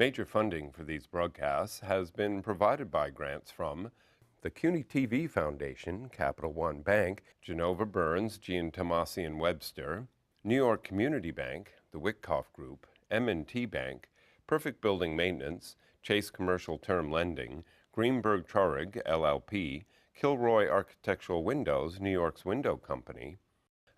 Major funding for these broadcasts has been provided by grants from the CUNY TV Foundation, Capital One Bank, Genova Burns, Jean Tomasi and Webster, New York Community Bank, the Witkoff Group, M&T Bank, Perfect Building Maintenance, Chase Commercial Term Lending, Greenberg Traurig, LLP, Kilroy Architectural Windows, New York's Window Company.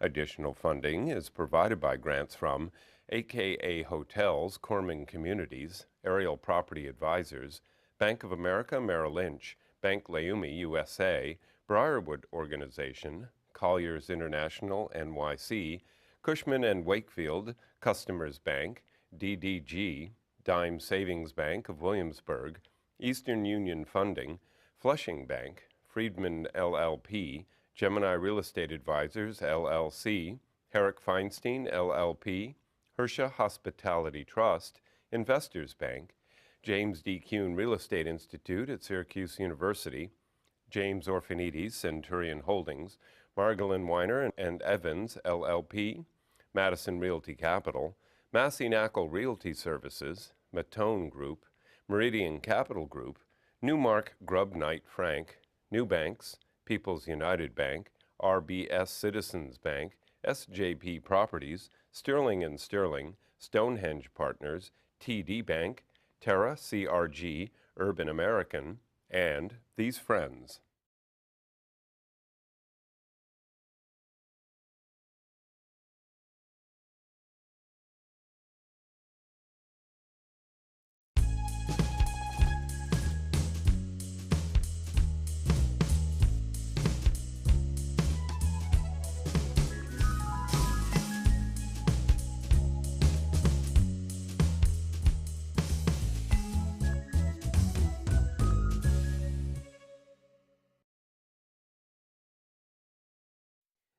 Additional funding is provided by grants from AKA Hotels, Corman Communities, Aerial Property Advisors, Bank of America Merrill Lynch, Bank Leumi USA, Briarwood Organization, Colliers International NYC, Cushman and Wakefield, Customers Bank, DDG, Dime Savings Bank of Williamsburg, Eastern Union Funding, Flushing Bank, Friedman LLP, Gemini Real Estate Advisors LLC, Herrick Feinstein LLP, Hersha Hospitality Trust, Investors Bank, James D. Kuhn Real Estate Institute at Syracuse University, James Orphanides Centurion Holdings, Margolin Weiner and Evans LLP, Madison Realty Capital, Massey Knackle Realty Services, Matone Group, Meridian Capital Group, Newmark Grubb Knight Frank, New Banks, People's United Bank, RBS Citizens Bank, SJP Properties, Sterling & Sterling, Stonehenge Partners, TD Bank, Terra CRG, Urban American, and These Friends.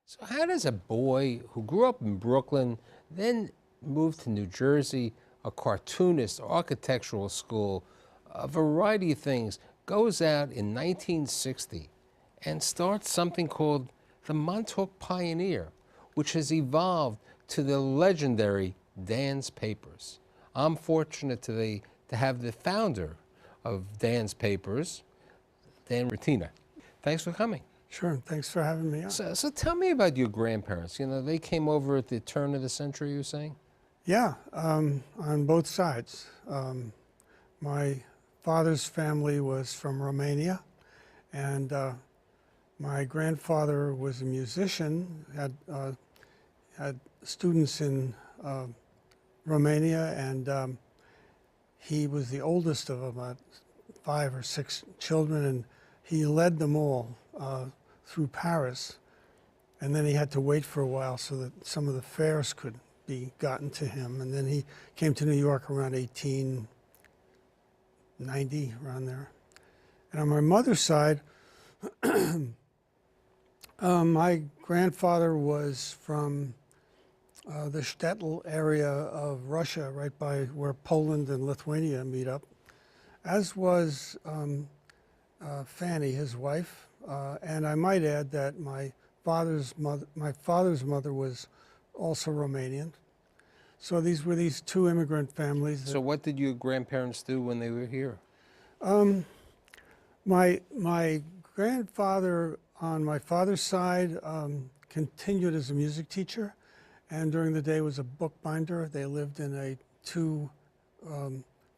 So how does a boy who grew up in Brooklyn, then moved to New Jersey, a cartoonist, architectural school, a variety of things, goes out in 1960 and starts something called the Montauk Pioneer, which has evolved to the legendary Dan's Papers? I'm fortunate today to have the founder of Dan's Papers, Dan Rattiner. Thanks for coming. Sure, thanks for having me on. So tell me about your grandparents. You know, they came over at the turn of the century, you were saying? Yeah, on both sides. My father's family was from Romania, and my grandfather was a musician, had students in Romania, and he was the oldest of about 5 or 6 children, and he led them all through Paris, and then he had to wait for a while so that some of the fares could be gotten to him, and then he came to New York around 1890, around there. And on my mother's side, my grandfather was from the Shtetl area of Russia, right by where Poland and Lithuania meet up, as was Fanny, his wife. And I might add that my father's mother was also Romanian. So these were these 2 immigrant families. So what did your grandparents do when they were here? My grandfather on my father's side continued as a music teacher, and during the day was a bookbinder. They lived in a 2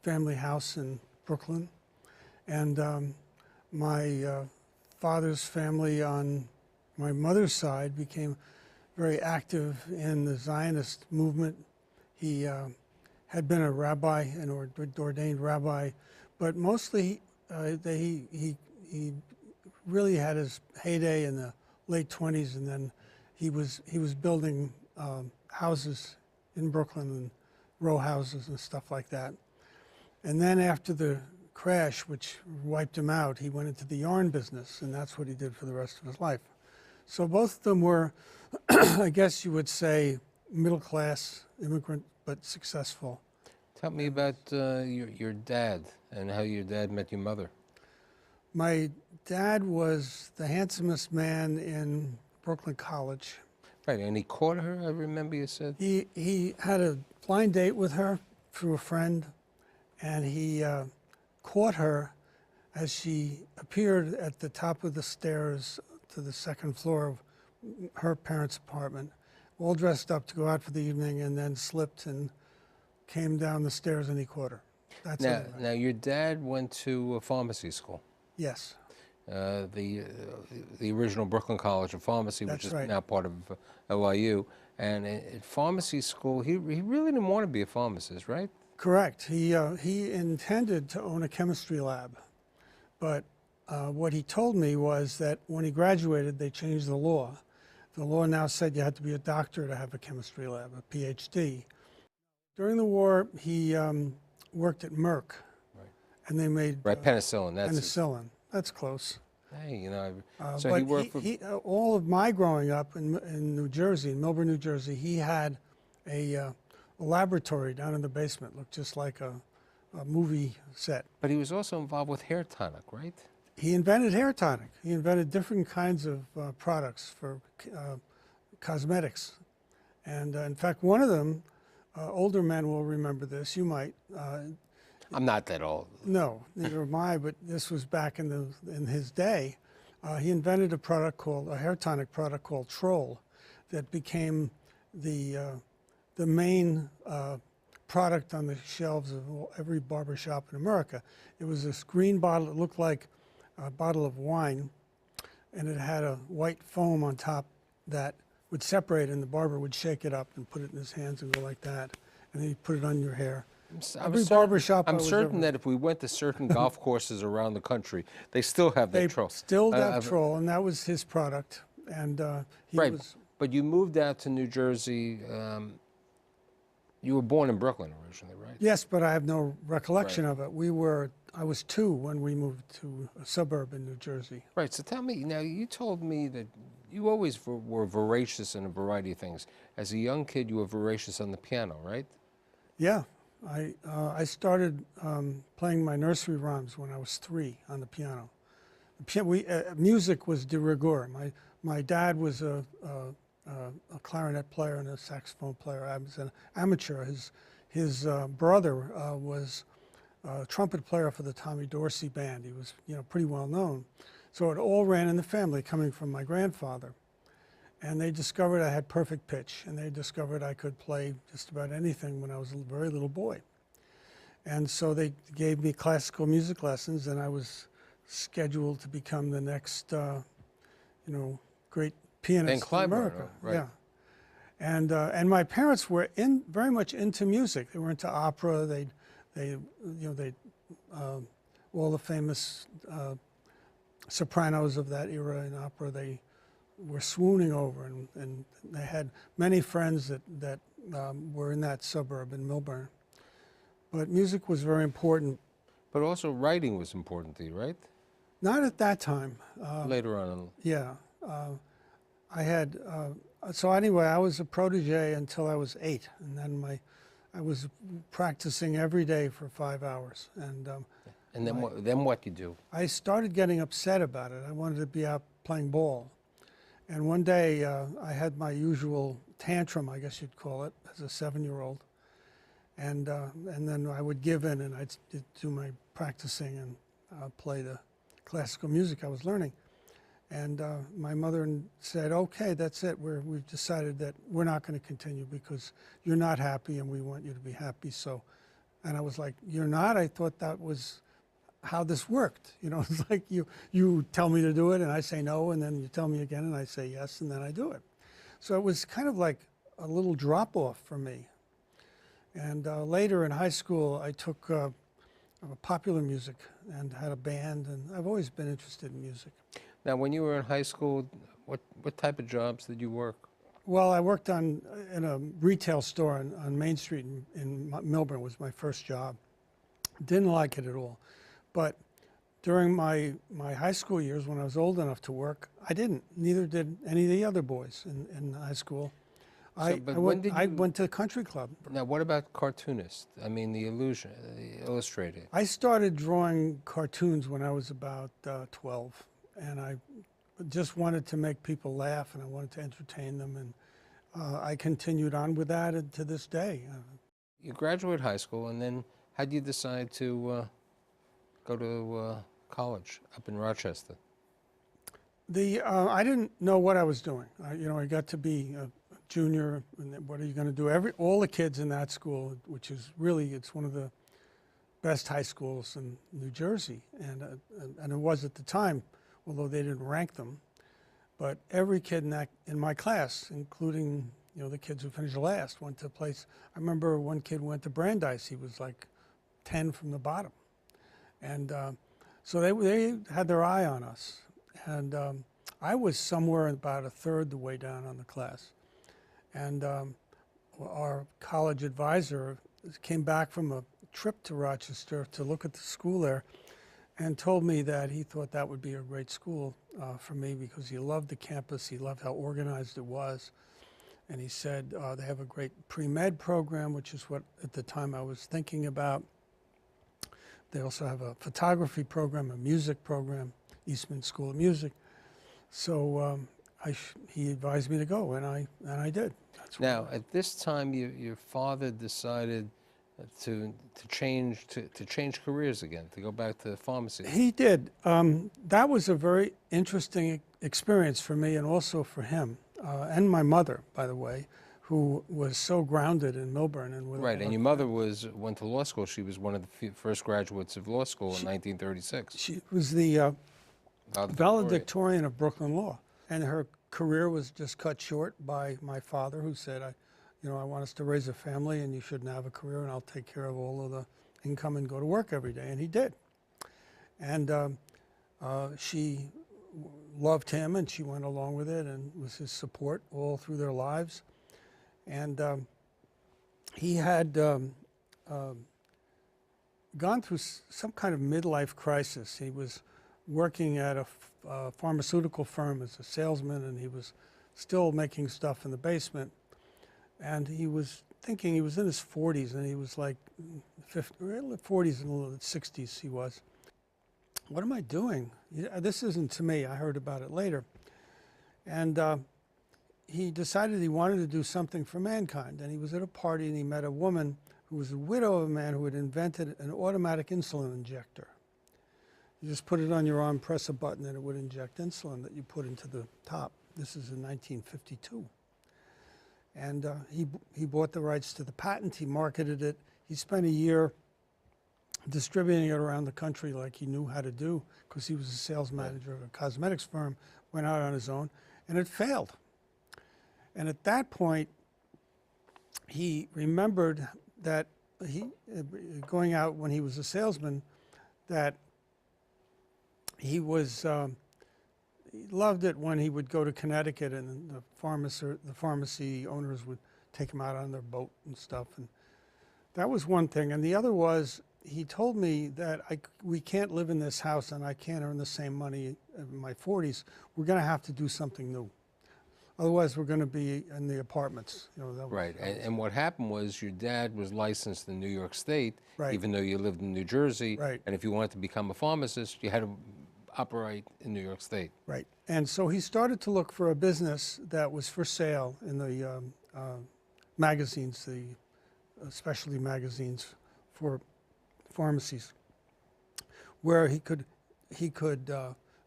family house in Brooklyn. And my father's family on my mother's side became very active in the Zionist movement. He had been a rabbi, an ordained rabbi, but mostly he really had his heyday in the late 20s, and then he was building houses in Brooklyn, and row houses and stuff like that. And then after the crash, which wiped him out, he went into the yarn business, and that's what he did for the rest of his life. So both of them were, I guess you would say, middle class, immigrant, but successful. Tell me about your dad and how your dad met your mother. My dad was the handsomest man in Brooklyn College. Right, and he caught her, I remember you said? He had a blind date with her through a friend, and he caught her as she appeared at the top of the stairs to the second floor of her parents' apartment, all dressed up to go out for the evening, and then slipped and came down the stairs, and he caught her. That's it. Now, your dad went to a pharmacy school. Yes. The original Brooklyn College of Pharmacy, which is right. now part of NYU. And at pharmacy school, he really didn't want to be a pharmacist, right? Correct. He intended to own a chemistry lab, but what he told me was that when he graduated, they changed the law. The law now said you had to be a doctor to have a chemistry lab, a PhD. During the war, he worked at Merck, right. And they made penicillin. Penicillin. That's close. Hey, you know, so he worked for all of my growing up in New Jersey, in Milburn, New Jersey. He had a laboratory down in the basement, looked just like a movie set. But he was also involved with hair tonic, right? He invented hair tonic. He invented different kinds of products for cosmetics. And in fact, one of them, older men will remember this, you might. I'm not that old. No, neither am I, but this was back in his day. He invented a hair tonic product called Troll that became the main product on the shelves of every barber shop in America. It was this green bottle. It looked like a bottle of wine, and it had a white foam on top that would separate, and the barber would shake it up and put it in his hands and go like that, and then he'd put it on your hair. I'm certain that if we went to certain golf courses around the country, they still have that Troll. They still have Troll, and that was his product. And he right, was. But you moved out to New Jersey. You were born in Brooklyn originally, right? Yes, but I have no recollection of it. I was 2 when we moved to a suburb in New Jersey. Right. So tell me now. You told me that you always were voracious in a variety of things. As a young kid, you were voracious on the piano, right? Yeah. I started playing my nursery rhymes when I was 3 on the piano. Music was de rigueur. My dad was a clarinet player and a saxophone player. I was an amateur. His brother was a trumpet player for the Tommy Dorsey band. He was, pretty well known. So it all ran in the family, coming from my grandfather. And they discovered I had perfect pitch, and they discovered I could play just about anything when I was a very little boy. And so they gave me classical music lessons, and I was scheduled to become the next, great pianist in America. Right. Yeah. And my parents were very much into music. They were into opera. All the famous sopranos of that era in opera, they were swooning over, and they had many friends that were in that suburb in Milburn. But music was very important. But also writing was important to you, right? Not at that time. Later on. Yeah. I had, so anyway, I was a protege until I was 8, and then I was practicing every day for 5 hours. And then what you do? I started getting upset about it. I wanted to be out playing ball. And one day, I had my usual tantrum, I guess you'd call it, as a 7-year-old. And then I would give in, and I'd do my practicing and play the classical music I was learning. And my mother said, okay, that's it. We've decided that we're not going to continue because you're not happy, and we want you to be happy. So, and I was like, you're not? I thought that was how this worked. It's like you tell me to do it and I say no, and then you tell me again and I say yes, and then I do it. So it was kind of like a little drop off for me. And later in high school, I took popular music and had a band, and I've always been interested in music. Now, when you were in high school, what type of jobs did you work? Well, I worked in a retail store on Main Street in Milburn. Was my first job. Didn't like it at all. But during my high school years, when I was old enough to work, I didn't. Neither did any of the other boys in high school. I went to the country club. Now, what about cartoonist? I mean, the illustrator. I started drawing cartoons when I was about 12, and I just wanted to make people laugh, and I wanted to entertain them, and I continued on with that to this day. You graduate high school, and then How did you decide to go to college up in Rochester? I didn't know what I was doing. I got to be a junior, and then what are you going to do? All the kids in that school, which is really, it's one of the best high schools in New Jersey, and it was at the time, although they didn't rank them. But every kid in my class, including the kids who finished last, went to a place. I remember one kid went to Brandeis. He was like 10 from the bottom, and so they had their eye on us. And I was somewhere about a third the way down on the class. And our college advisor came back from a trip to Rochester to look at the school there and told me that he thought that would be a great school for me because he loved the campus, he loved how organized it was. And he said they have a great pre-med program, which is what at the time I was thinking about. They also have a photography program, a music program, Eastman School of Music. So he advised me to go, and I did. Now, at this time, your father decided to change careers again, to go back to pharmacy. He did. That was a very interesting experience for me, and also for him, and my mother, by the way, who was so grounded in Milburn. Right, and your mother went to law school. She was one of the first graduates of law school in 1936. She was the valedictorian of Brooklyn Law, and her career was just cut short by my father, who said, I want us to raise a family, and you shouldn't have a career, and I'll take care of all of the income and go to work every day, and he did. And she loved him, and she went along with it, and was his support all through their lives. And he had gone through some kind of midlife crisis. He was working at a pharmaceutical firm as a salesman, and he was still making stuff in the basement. And he was thinking, he was in his 40s, and he was like 40s and the 60s he was. What am I doing? This isn't to me. I heard about it later. And he decided he wanted to do something for mankind. And he was at a party, and he met a woman who was the widow of a man who had invented an automatic insulin injector. You just put it on your arm, press a button, and it would inject insulin that you put into the top. This is in 1952. And he bought the rights to the patent. He marketed it. He spent a year distributing it around the country like he knew how to do, because he was a sales manager of a cosmetics firm, went out on his own, and it failed. And at that point, he remembered that going out when he was a salesman, that he loved it when he would go to Connecticut, and the pharmacy owners would take him out on their boat and stuff. And that was one thing. And the other was, he told me that we can't live in this house, and I can't earn the same money in my 40s. We're going to have to do something new. Otherwise, we're going to be in the apartments. Right. And what happened was, your dad was licensed in New York State, right, even though you lived in New Jersey. Right. And if you wanted to become a pharmacist, you had to operate in New York State. Right. And so he started to look for a business that was for sale in the magazines, the specialty magazines for pharmacies, where he could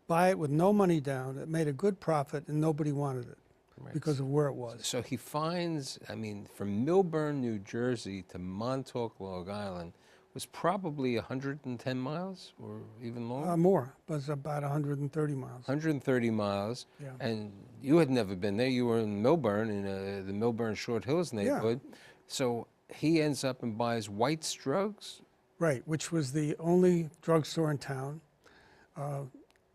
buy it with no money down. It made a good profit, and nobody wanted it. Right. Because of where it was. So he finds, from Milburn, New Jersey to Montauk, Long Island, was probably 110 miles or even longer? More. It was about 130 miles. 130 miles. Yeah. And you had never been there. You were in Milburn, in the Milburn Short Hills neighborhood. Yeah. So he ends up and buys White's Drugs? Right, which was the only drugstore in town.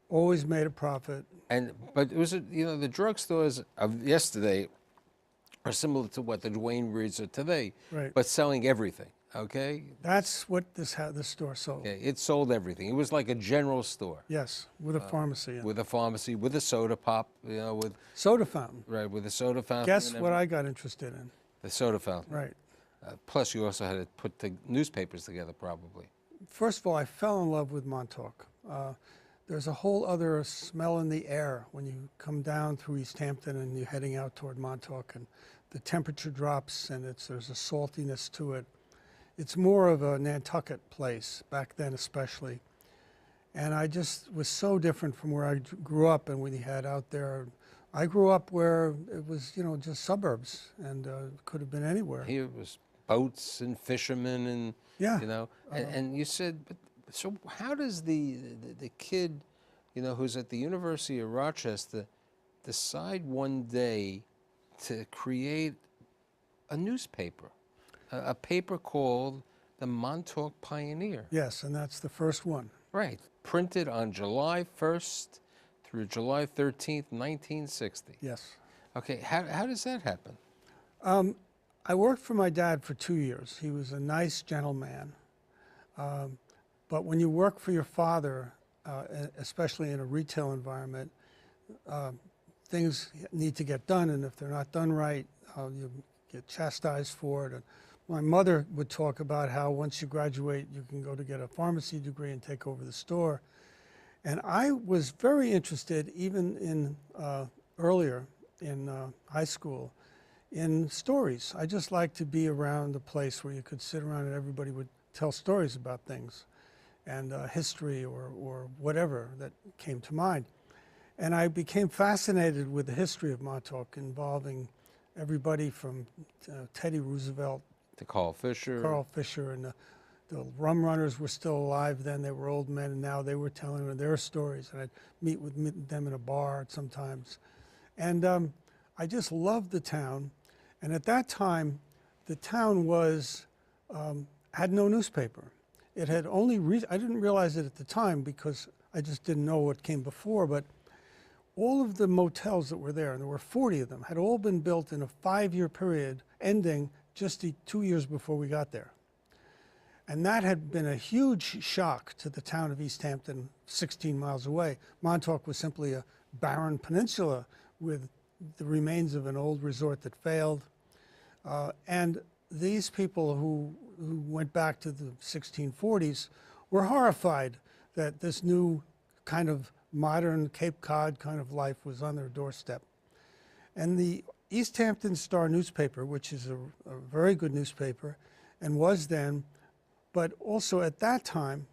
Always made a profit. But it was, the drugstores of yesterday are similar to what the Duane Reads are today, right, but selling everything. Okay. That's what this store sold. Okay, it sold everything. It was like a general store. Yes, with a pharmacy. With a pharmacy, with a soda pop, with soda fountain. Right, with a soda fountain. Guess what I got interested in? The soda fountain. Right. Plus, you also had to put the newspapers together, probably. First of all, I fell in love with Montauk. There's a whole other smell in the air when you come down through East Hampton and you're heading out toward Montauk, and the temperature drops, and there's a saltiness to it. It's more of a Nantucket place, back then especially. And I just was so different from where I grew up and we had out there. I grew up where it was, you know, just suburbs, and could have been anywhere. Here was boats and fishermen and, Yeah. you know, and you said, but so how does the kid, you know, who's at the University of Rochester decide one day to create a newspaper, a paper called the Montauk Pioneer? Yes, and that's the first one. Right, printed on July 1st through July 13th, 1960. Yes. Okay, how does that happen? I worked for my dad for 2 years. He was a nice gentleman. But when you work for your father, especially in a retail environment, things need to get done, and if they're not done right, you get chastised for it. And my mother would talk about how once you graduate, you can go to get a pharmacy degree and take over the store. And I was very interested, even in earlier in high school, in stories. I just liked to be around a place where you could sit around and everybody would tell stories about things and history or whatever that came to mind. And I became fascinated with the history of Montauk, involving everybody from Teddy Roosevelt To Carl Fisher. And the rum runners were still alive then. They were old men, and now they were telling their stories. And I'd meet with them in a bar sometimes. And I just loved the town. And at that time, the town was had no newspaper. It had only, I didn't realize it at the time because I just didn't know what came before, but all of the motels that were there, and there were 40 of them, had all been built in a 5-year period, ending just 2 years before we got there. And that had been a huge shock to the town of East Hampton, 16 miles away. Montauk was simply a barren peninsula with the remains of an old resort that failed. And these people who went back to the 1640s were horrified that this new kind of modern Cape Cod kind of life was on their doorstep. And the East Hampton Star newspaper, which is a very good newspaper and was then, but also at that time,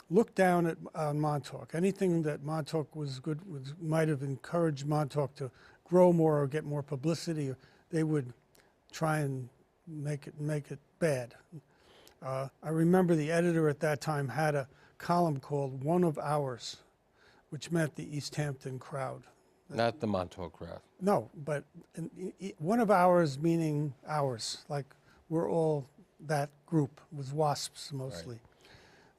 looked down at Montauk. Anything that Montauk was good might have encouraged Montauk to grow more or get more publicity. Or they would try and make it bad. I remember the editor at that time had a column called "One of Ours," which meant the East Hampton crowd. Not the Montauk crowd. No, but one of ours meaning ours, like we're all that group, was WASPs mostly.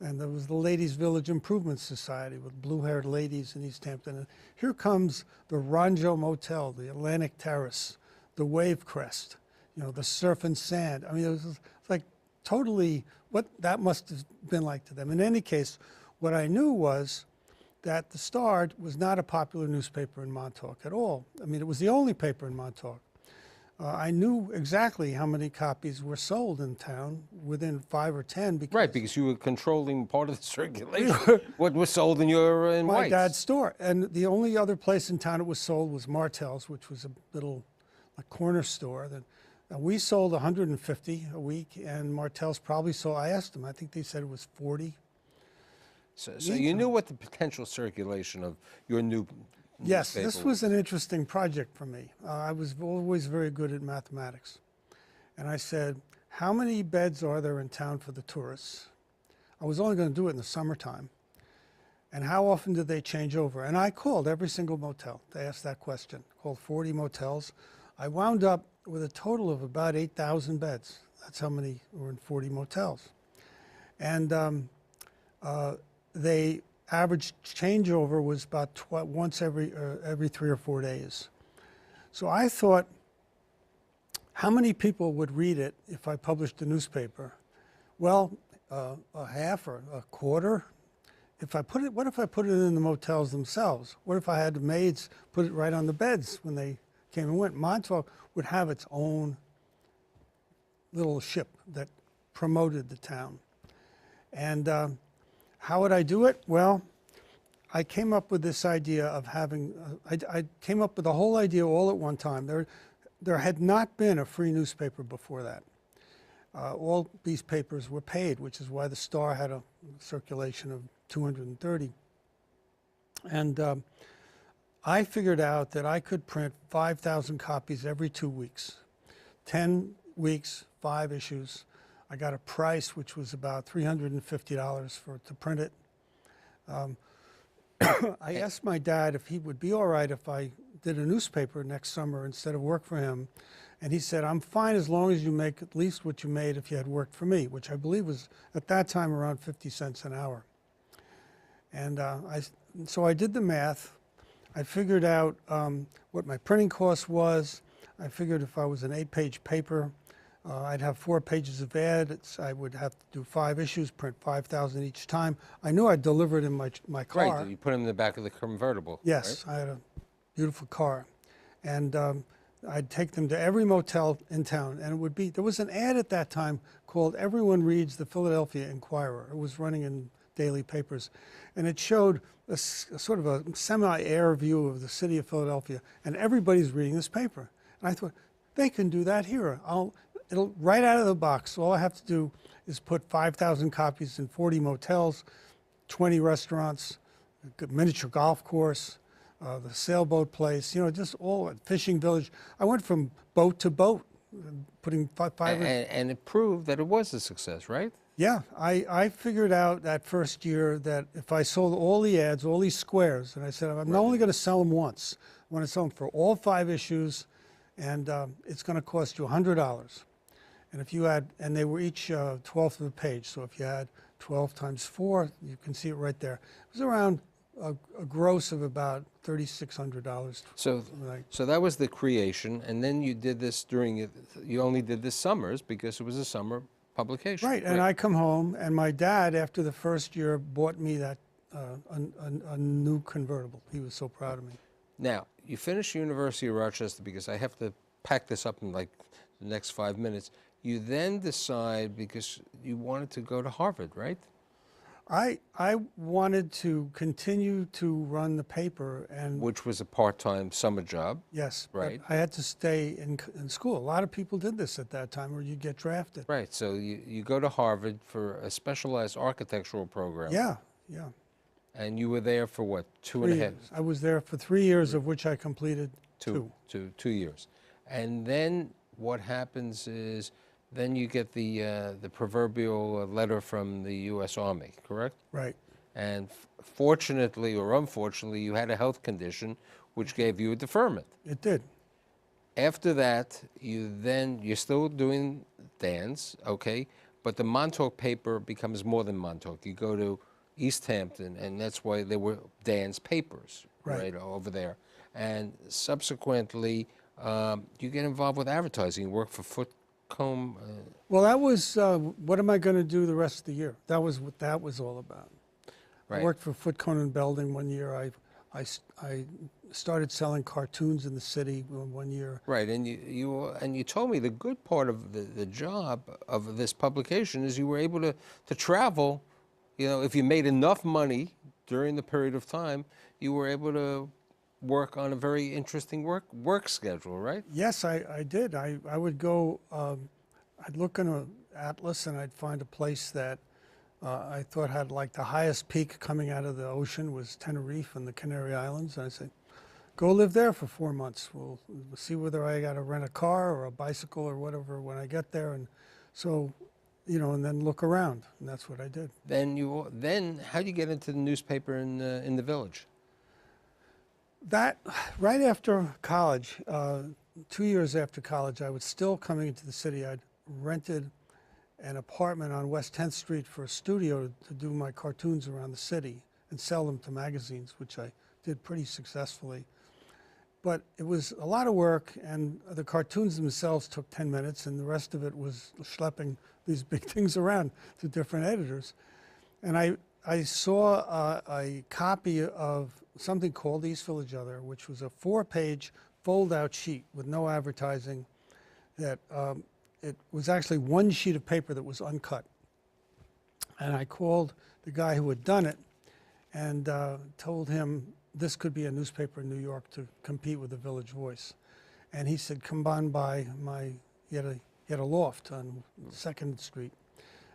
Right. And there was the Ladies Village Improvement Society with blue-haired ladies in East Hampton. And here comes the Ronjo Motel, the Atlantic Terrace, the Wave Crest, you know, the Surf and Sand. I mean, it was like totally what that must have been like to them. In any case, what I knew was that the Star was not a popular newspaper in Montauk at all. I mean, it was the only paper in Montauk. I knew exactly how many copies were sold in town, within 5 or 10. Because you were controlling part of the circulation. What was sold in your in my White's. dad's store. And the only other place in town it was sold was Martell's, which was a little corner store. We sold 150 a week, and Martell's probably sold, I asked them, I think they said it was 40. So you knew what the potential circulation of your new Yes, newspaper this was an interesting project for me. I was always very good at mathematics. And I said, how many beds are there in town for the tourists? I was only going to do it in the summertime. And how often do they change over? And I called every single motel to ask that question. Called 40 motels. I wound up with a total of about 8,000 beds. That's how many were in 40 motels. And they average changeover was about once every 3 or 4 days. So I thought, how many people would read it if I published a newspaper? Well, a half or a quarter. What if I put it in the motels themselves? What if I had the maids put it right on the beds when they came and went? Montauk would have its own little ship that promoted the town. And how would I do it? Well, I came up with this idea of having, I came up with the whole idea all at one time. There had not been a free newspaper before that. all these papers were paid, which is why the Star had a circulation of 230. And I figured out that I could print 5,000 copies every 2 weeks. 10 weeks, 5 issues. I got a price which was about $350 to print it. I asked my dad if he would be all right if I did a newspaper next summer instead of work for him. And he said, I'm fine as long as you make at least what you made if you had worked for me, which I believe was at that time around 50 cents an hour. And so I did the math. I figured out what my printing cost was. I figured if I was an 8-page paper, I'd have 4 pages of ads. I would have to do 5 issues, print 5,000 each time. I knew I'd deliver it in my car. Right, you put them in the back of the convertible. Yes, right? I had a beautiful car. And I'd take them to every motel in town. And it would be, there was an ad at that time called Everyone Reads the Philadelphia Inquirer. It was running in daily papers. And it showed a sort of a semi-air view of the city of Philadelphia. And everybody's reading this paper. And I thought, they can do that here. It'll right out of the box. All I have to do is put 5,000 copies in 40 motels, 20 restaurants, a miniature golf course, the sailboat place, you know, just all at Fishing Village. I went from boat to boat, putting five. And it proved that it was a success, right? Yeah, I figured out that first year that if I sold all the ads, all these squares, and I said, I'm not only going to sell them once, I want to sell them for all 5 issues, and it's going to cost you $100. And if you had, and they were each 1/12 of a page, so if you had 12 times 4, you can see it right there. It was around a gross of about $3,600. So that was the creation, and then you did this you only did this summers because it was a summer publication. Right, and I come home, and my dad, after the first year, bought me that a new convertible. He was so proud of me. Now, you finished University of Rochester, because I have to pack this up in like the next 5 minutes. You then decide, because you wanted to go to Harvard, right? I wanted to continue to run the paper, and Which was a part-time summer job. yes, right. but I had to stay in school. A lot of people did this at that time, or you get drafted. Right, so you go to Harvard for a specialized architectural program. Yeah, yeah. And you were there for what, 2.5 years. I was there for 3 years, of which I completed 2. 2 years. And then what happens is, then you get the proverbial letter from the U.S. Army, correct? Right. And fortunately or unfortunately, you had a health condition which gave you a deferment. It did. After that, you're still doing Dan's, okay, but the Montauk paper becomes more than Montauk. You go to East Hampton, and that's why there were Dan's papers, right over there. And subsequently, you get involved with advertising. You work for Footcomb. Well, that was, what am I going to do the rest of the year? That was what that was all about. Right. I worked for Footcomb and Belding 1 year. I started selling cartoons in the city 1 year. Right, and you told me the good part of the job of this publication is you were able to travel. You know, if you made enough money during the period of time, you were able to work on a very interesting work schedule, right? Yes, I did. I would go, I'd look in an atlas and I'd find a place that I thought had like the highest peak coming out of the ocean was Tenerife and the Canary Islands. And I said, go live there for 4 months. We'll see whether I got to rent a car or a bicycle or whatever when I get there. And so, you know, and then look around. And that's what I did. Then how do you get into the newspaper in the village? That, right after college, 2 years after college, I was still coming into the city. I'd rented an apartment on West 10th Street for a studio to do my cartoons around the city and sell them to magazines, which I did pretty successfully. But it was a lot of work, and the cartoons themselves took 10 minutes, and the rest of it was schlepping these big things around to different editors. And I saw a copy of something called East Village Other, which was a 4-page fold-out sheet with no advertising. That it was actually 1 sheet of paper that was uncut. And I called the guy who had done it and told him this could be a newspaper in New York to compete with the Village Voice. And he said, come on by he had He had a loft on 2nd Street.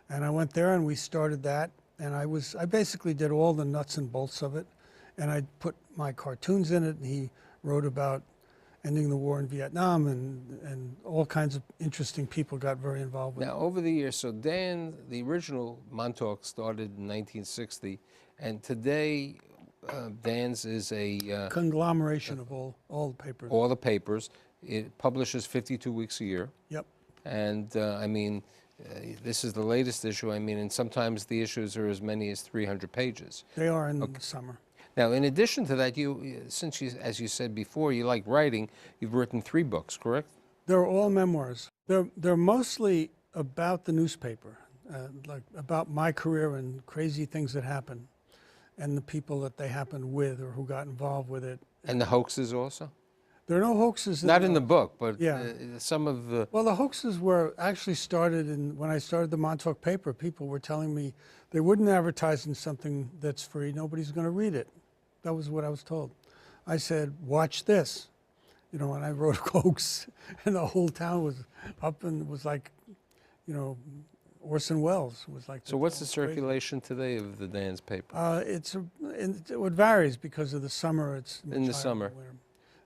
And I went there and we started that. And I basically did all the nuts and bolts of it. And I put my cartoons in it, and he wrote about ending the war in Vietnam, and all kinds of interesting people got very involved with it. Now, over the years, so Dan, the original Montauk started in 1960, and today Dan's is a Conglomeration of all the papers. all the papers. It publishes 52 weeks a year. Yep. And I mean, this is the latest issue. I mean, and sometimes the issues are as many as 300 pages. They are in the summer. Now, in addition to that, since you, as you said before, you like writing, you've written 3 books, correct? They're all memoirs. They're mostly about the newspaper, like about my career and crazy things that happened, and the people that they happened with or who got involved with it. And the hoaxes also? There are no hoaxes. Not in the book, but yeah. Some of the... Well, the hoaxes were actually started when I started the Montauk paper. People were telling me they wouldn't advertise in something that's free. Nobody's going to read it. That was what I was told. I said, watch this. You know, and I wrote a hoax, and the whole town was up, and it was like, you know, Orson Welles was like. So what's the circulation today of the Dan's paper? It varies because of the summer. It's in the summer.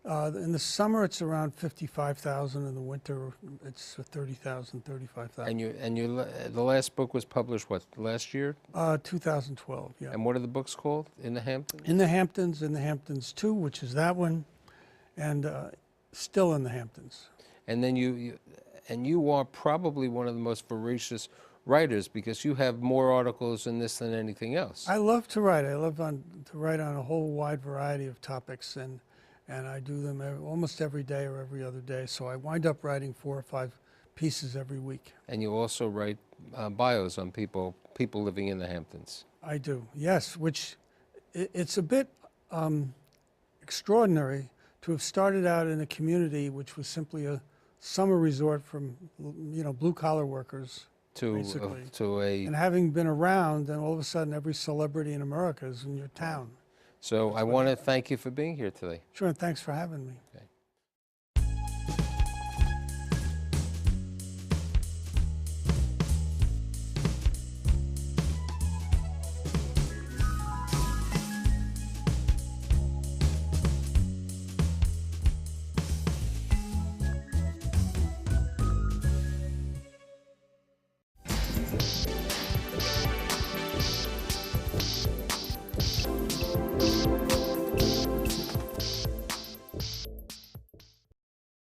In the summer, it's around 55,000. In the winter, it's 30,000, 35,000. And the last book was published what, last year? 2012. Yeah. And what are the books called? In the Hamptons? In the Hamptons 2, which is that one, and still in the Hamptons. And then you are probably one of the most voracious writers because you have more articles in this than anything else. I love to write. I love to write on a whole wide variety of topics, and I do them almost every day or every other day. So I wind up writing 4 or 5 pieces every week. And you also write bios on people living in the Hamptons. I do, yes, which it's a bit extraordinary to have started out in a community which was simply a summer resort from, you know, blue-collar workers, basically. And having been around, and all of a sudden every celebrity in America is in your town. So I want to thank you for being here today. Sure, and thanks for having me. Okay.